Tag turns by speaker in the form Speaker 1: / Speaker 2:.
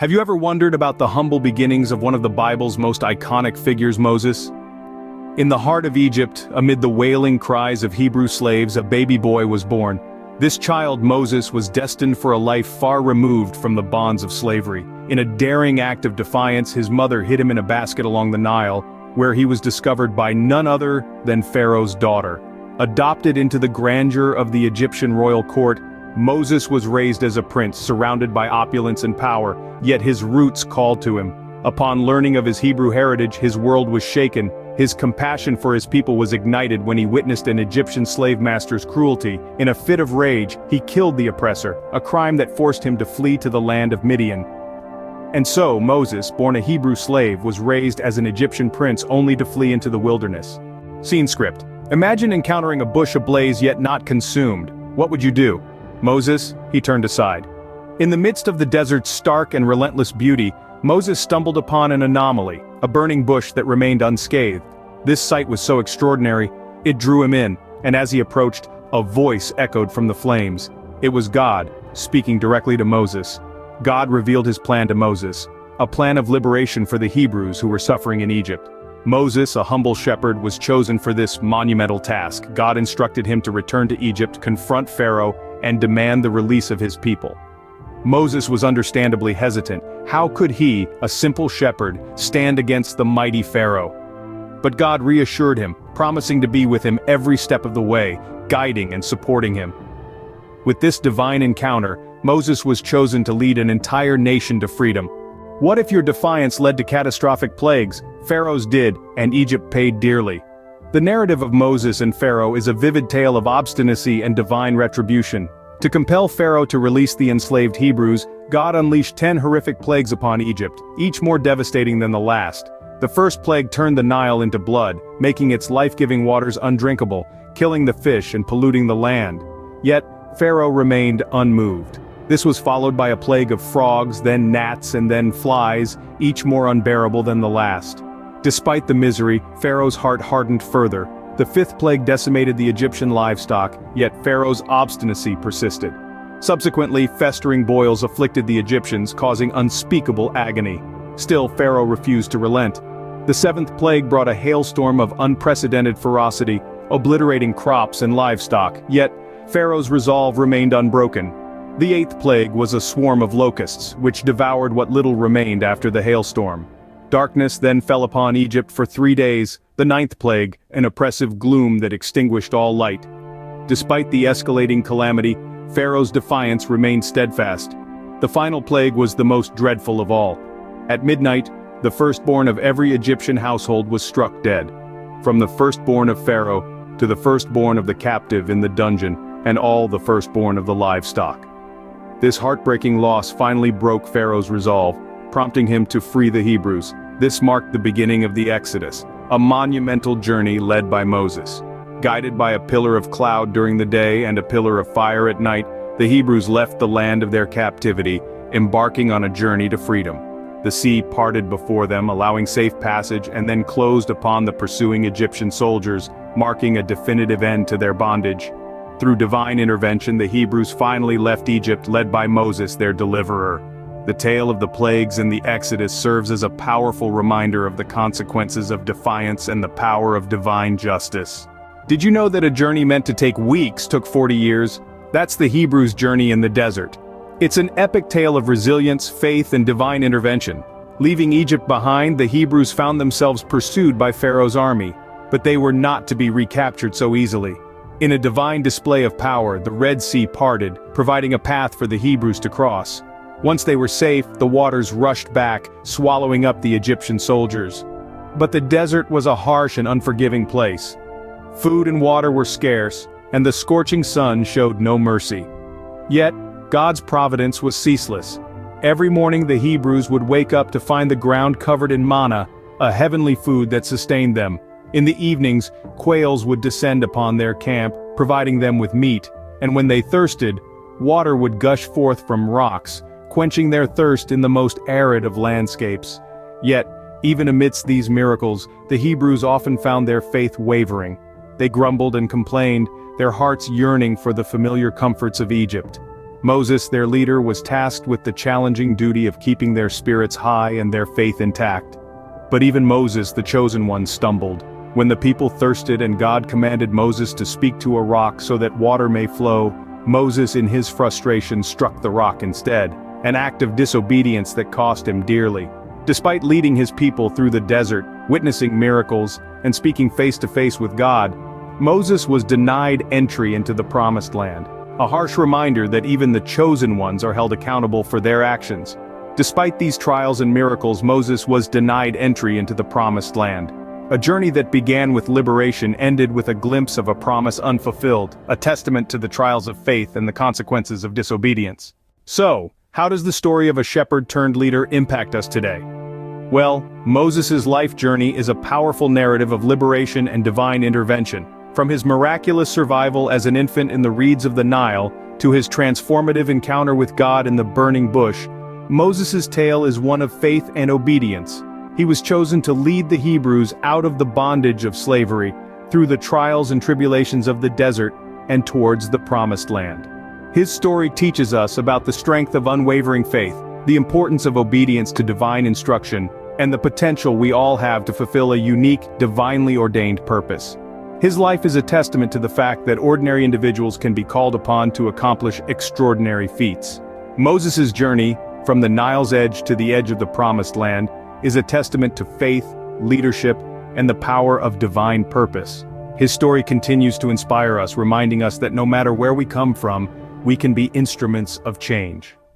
Speaker 1: Have you ever wondered about the humble beginnings of one of the Bible's most iconic figures, Moses? In the heart of Egypt, amid the wailing cries of Hebrew slaves, a baby boy was born. This child, Moses, was destined for a life far removed from the bonds of slavery. In a daring act of defiance, his mother hid him in a basket along the Nile, where he was discovered by none other than Pharaoh's daughter. Adopted into the grandeur of the Egyptian royal court, Moses was raised as a prince surrounded by opulence and power, yet his roots called to him. Upon learning of his Hebrew heritage, his world was shaken. His compassion for his people was ignited when he witnessed an Egyptian slave master's cruelty. In a fit of rage, he killed the oppressor, a crime that forced him to flee to the land of Midian. And so, Moses, born a Hebrew slave, was raised as an Egyptian prince only to flee into the wilderness. Scene script. Imagine encountering a bush ablaze yet not consumed. What would you do? Moses, he turned aside. In the midst of the desert's stark and relentless beauty, Moses stumbled upon an anomaly, a burning bush that remained unscathed. This sight was so extraordinary, it drew him in, and as he approached, a voice echoed from the flames. It was God, speaking directly to Moses. God revealed his plan to Moses, a plan of liberation for the Hebrews who were suffering in Egypt. Moses, a humble shepherd, was chosen for this monumental task. God instructed him to return to Egypt, confront Pharaoh, and demand the release of his people. Moses was understandably hesitant. How could he, a simple shepherd, stand against the mighty Pharaoh? But God reassured him, promising to be with him every step of the way, guiding and supporting him. With this divine encounter, Moses was chosen to lead an entire nation to freedom. What if your defiance led to catastrophic plagues? Pharaoh's did, and Egypt paid dearly. The narrative of Moses and Pharaoh is a vivid tale of obstinacy and divine retribution. To compel Pharaoh to release the enslaved Hebrews, God unleashed 10 horrific plagues upon Egypt, each more devastating than the last. The first plague turned the Nile into blood, making its life-giving waters undrinkable, killing the fish and polluting the land. Yet, Pharaoh remained unmoved. This was followed by a plague of frogs, then gnats, and then flies, each more unbearable than the last. Despite the misery, Pharaoh's heart hardened further. The fifth plague decimated the Egyptian livestock, yet Pharaoh's obstinacy persisted. Subsequently, festering boils afflicted the Egyptians, causing unspeakable agony. Still, Pharaoh refused to relent. The seventh plague brought a hailstorm of unprecedented ferocity, obliterating crops and livestock, yet Pharaoh's resolve remained unbroken. The eighth plague was a swarm of locusts, which devoured what little remained after the hailstorm. Darkness then fell upon Egypt for 3 days, the ninth plague, an oppressive gloom that extinguished all light. Despite the escalating calamity, Pharaoh's defiance remained steadfast. The final plague was the most dreadful of all. At midnight, the firstborn of every Egyptian household was struck dead. From the firstborn of Pharaoh, to the firstborn of the captive in the dungeon, and all the firstborn of the livestock. This heartbreaking loss finally broke Pharaoh's resolve, prompting him to free the Hebrews. This marked the beginning of the Exodus, a monumental journey led by Moses. Guided by a pillar of cloud during the day and a pillar of fire at night, the Hebrews left the land of their captivity, embarking on a journey to freedom. The sea parted before them, allowing safe passage, and then closed upon the pursuing Egyptian soldiers, marking a definitive end to their bondage. Through divine intervention, the Hebrews finally left Egypt, led by Moses, their deliverer. The tale of the plagues and the Exodus serves as a powerful reminder of the consequences of defiance and the power of divine justice. Did you know that a journey meant to take weeks took 40 years? That's the Hebrews' journey in the desert. It's an epic tale of resilience, faith, and divine intervention. Leaving Egypt behind, the Hebrews found themselves pursued by Pharaoh's army. But they were not to be recaptured so easily. In a divine display of power, the Red Sea parted, providing a path for the Hebrews to cross. Once they were safe, the waters rushed back, swallowing up the Egyptian soldiers. But the desert was a harsh and unforgiving place. Food and water were scarce, and the scorching sun showed no mercy. Yet, God's providence was ceaseless. Every morning the Hebrews would wake up to find the ground covered in manna, a heavenly food that sustained them. In the evenings, quails would descend upon their camp, providing them with meat, and when they thirsted, water would gush forth from rocks, quenching their thirst in the most arid of landscapes. Yet, even amidst these miracles, the Hebrews often found their faith wavering. They grumbled and complained, their hearts yearning for the familiar comforts of Egypt. Moses, their leader, was tasked with the challenging duty of keeping their spirits high and their faith intact. But even Moses, the chosen one, stumbled. When the people thirsted and God commanded Moses to speak to a rock so that water may flow, Moses in his frustration struck the rock instead, an act of disobedience that cost him dearly. Despite leading his people through the desert, witnessing miracles, and speaking face-to-face with God, Moses was denied entry into the Promised Land, a harsh reminder that even the chosen ones are held accountable for their actions. Despite these trials and miracles, Moses was denied entry into the Promised Land. A journey that began with liberation ended with a glimpse of a promise unfulfilled, a testament to the trials of faith and the consequences of disobedience. So, how does the story of a shepherd-turned-leader impact us today? Well, Moses' life journey is a powerful narrative of liberation and divine intervention. From his miraculous survival as an infant in the reeds of the Nile, to his transformative encounter with God in the burning bush, Moses' tale is one of faith and obedience. He was chosen to lead the Hebrews out of the bondage of slavery, through the trials and tribulations of the desert, and towards the Promised Land. His story teaches us about the strength of unwavering faith, the importance of obedience to divine instruction, and the potential we all have to fulfill a unique, divinely ordained purpose. His life is a testament to the fact that ordinary individuals can be called upon to accomplish extraordinary feats. Moses' journey, from the Nile's edge to the edge of the Promised Land, is a testament to faith, leadership, and the power of divine purpose. His story continues to inspire us, reminding us that no matter where we come from, we can be instruments of change.